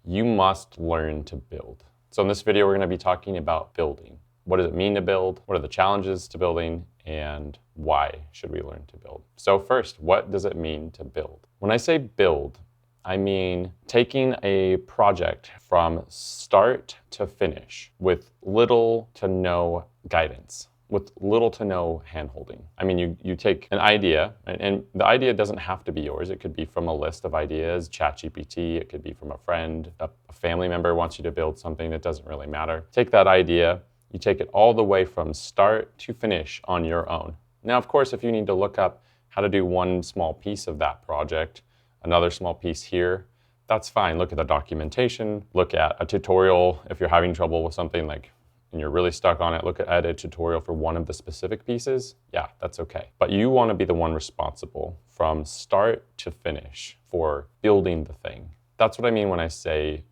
you must learn to build. So in this video, we're going to be talking about building. What does it mean to build? What are the challenges to building? And why should we learn to build? So first, what does it mean to build? When I say build, I mean taking a project from start to finish with little to no guidance, with little to no handholding. I mean, you take an idea, and the idea doesn't have to be yours. It could be from a list of ideas, ChatGPT. It could be from a friend, a family member wants you to build something. It doesn't really matter. Take that idea, you take it all the way from start to finish on your own. Now, of course, if you need to look up how to do one small piece of that project, another small piece here, that's fine. Look at the documentation, look at a tutorial. If you're having trouble with something like, and you're really stuck on it, look at a tutorial for one of the specific pieces. Yeah, that's okay. But you want to be the one responsible from start to finish for building the thing. That's what I mean when I say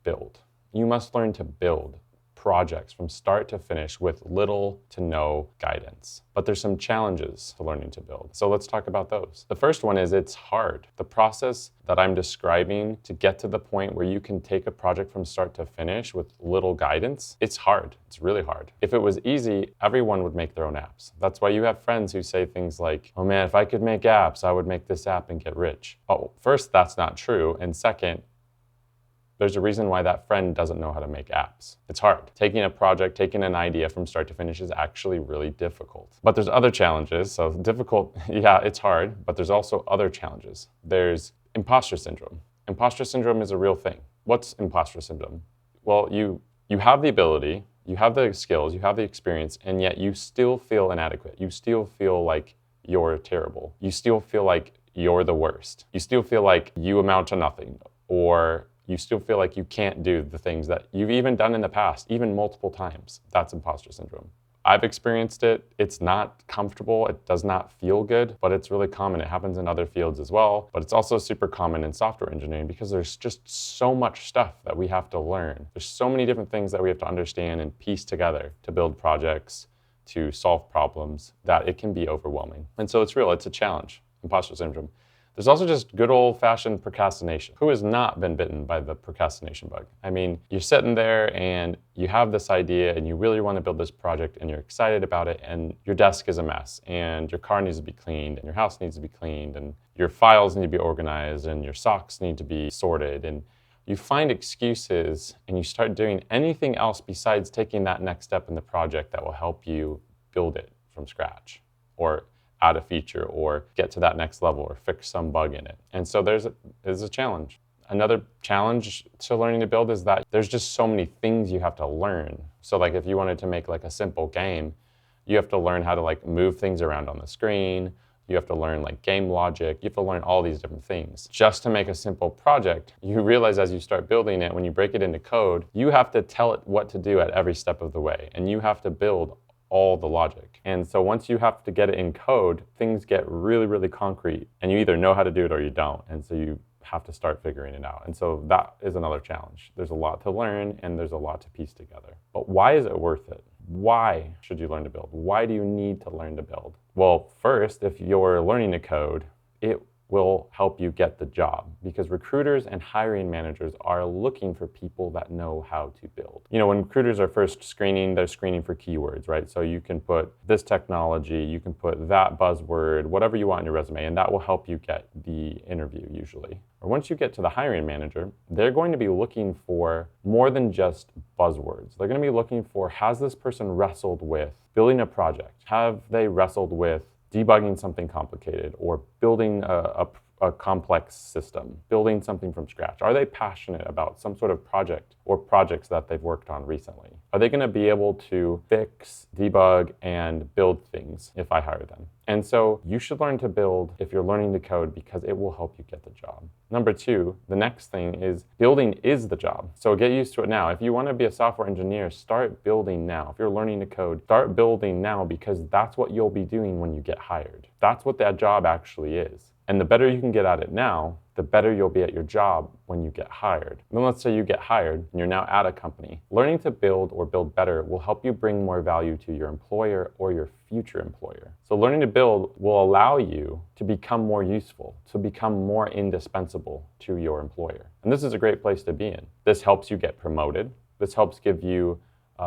build. You must learn to build projects from start to finish with little to no guidance. But there's some challenges to learning to build. So let's talk about those. The first one is it's hard. The process that I'm describing to get to the point where you can take a project from start to finish with little guidance, it's hard. It's really hard. If it was easy, everyone would make their own apps. That's why you have friends who say things like, oh man, if I could make apps, I would make this app and get rich. Oh, first, that's not true. And second, there's a reason why that friend doesn't know how to make apps. It's hard. Taking a project, taking an idea from start to finish is actually really difficult. But there's other challenges. So difficult, yeah, it's hard, but there's also other challenges. There's imposter syndrome. Imposter syndrome is a real thing. What's imposter syndrome? Well, you have the ability, you have the skills, you have the experience, and yet you still feel inadequate. You still feel like you're terrible. You still feel like you're the worst. You still feel like you amount to nothing, or you still feel like you can't do the things that you've even done in the past, even multiple times. That's imposter syndrome. I've experienced it. It's not comfortable. It does not feel good, but it's really common. It happens in other fields as well, but it's also super common in software engineering because there's just so much stuff that we have to learn. There's so many different things that we have to understand and piece together to build projects, to solve problems, that it can be overwhelming. And so it's real. It's a challenge, imposter syndrome. There's also just good old-fashioned procrastination. Who has not been bitten by the procrastination bug? I mean, you're sitting there and you have this idea and you really want to build this project and you're excited about it and your desk is a mess and your car needs to be cleaned and your house needs to be cleaned and your files need to be organized and your socks need to be sorted, and you find excuses and you start doing anything else besides taking that next step in the project that will help you build it from scratch or add a feature or get to that next level or fix some bug in it. And so there's a challenge. Another challenge to learning to build is that there's just so many things you have to learn. So like if you wanted to make like a simple game, you have to learn how to like move things around on the screen. You have to learn like game logic. You have to learn all these different things. Just to make a simple project, you realize as you start building it, when you break it into code, you have to tell it what to do at every step of the way. And you have to build all the logic. And so once you have to get it in code, things get really, really concrete and you either know how to do it or you don't. And so you have to start figuring it out. And so that is another challenge. There's a lot to learn and there's a lot to piece together. But why is it worth it? Why should you learn to build? Why do you need to learn to build? Well, first, if you're learning to code, it will help you get the job because recruiters and hiring managers are looking for people that know how to build. You know, when recruiters are first screening, they're screening for keywords, right? So you can put this technology, you can put that buzzword, whatever you want in your resume, and that will help you get the interview usually. Or once you get to the hiring manager, they're going to be looking for more than just buzzwords. They're going to be looking for, has this person wrestled with building a project? Have they wrestled with debugging something complicated or building a complex system, building something from scratch? Are they passionate about some sort of project or projects that they've worked on recently? Are they going to be able to fix, debug, and build things if I hire them? And so you should learn to build if you're learning to code because it will help you get the job. Number two, the next thing is building is the job. So get used to it now. If you want to be a software engineer, start building now. If you're learning to code, start building now because that's what you'll be doing when you get hired. That's what that job actually is. And the better you can get at it now, the better you'll be at your job when you get hired. And then let's say you get hired and you're now at a company. Learning to build or build better will help you bring more value to your employer or your future employer. So learning to build will allow you to become more useful, to become more indispensable to your employer. And this is a great place to be in. This helps you get promoted. This helps give you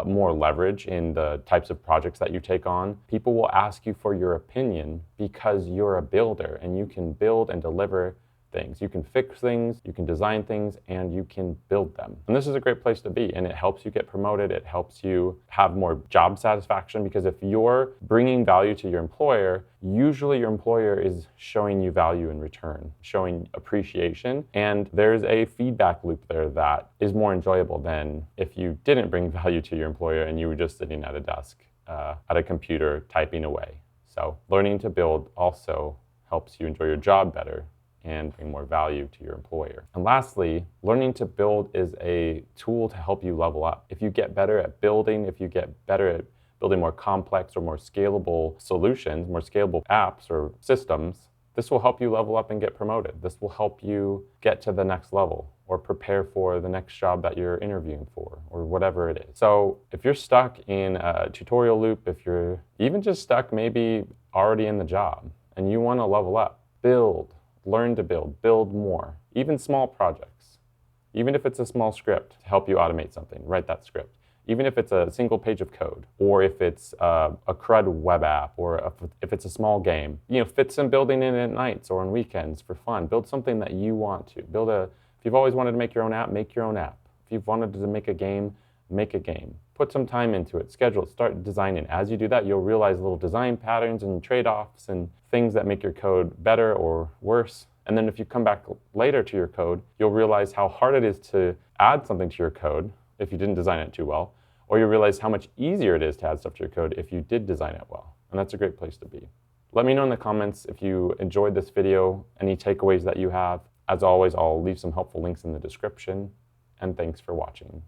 more leverage in the types of projects that you take on. People will ask you for your opinion because you're a builder and you can build and deliver things. You can fix things, you can design things, and you can build them. And this is a great place to be, and it helps you get promoted. It helps you have more job satisfaction, because if you're bringing value to your employer, usually your employer is showing you value in return, showing appreciation, and there's a feedback loop there that is more enjoyable than if you didn't bring value to your employer and you were just sitting at a desk, at a computer, typing away. So learning to build also helps you enjoy your job better and bring more value to your employer. And lastly, learning to build is a tool to help you level up. If you get better at building, if you get better at building more complex or more scalable solutions, more scalable apps or systems, this will help you level up and get promoted. This will help you get to the next level or prepare for the next job that you're interviewing for or whatever it is. So if you're stuck in a tutorial loop, if you're even just stuck maybe already in the job and you want to level up, learn to build more, even small projects. Even if it's a small script to help you automate something, write that script. Even if it's a single page of code, or if it's a CRUD web app, or if it's a small game, fit some building in at nights or on weekends for fun. Build something that you want to. If you've always wanted to make your own app, make your own app. If you've wanted to make a game, make a game. Put some time into it, schedule it, start designing. As you do that, you'll realize little design patterns and trade-offs and things that make your code better or worse. And then if you come back later to your code, you'll realize how hard it is to add something to your code if you didn't design it too well, or you'll realize how much easier it is to add stuff to your code if you did design it well. And that's a great place to be. Let me know in the comments if you enjoyed this video, any takeaways that you have. As always, I'll leave some helpful links in the description, and thanks for watching.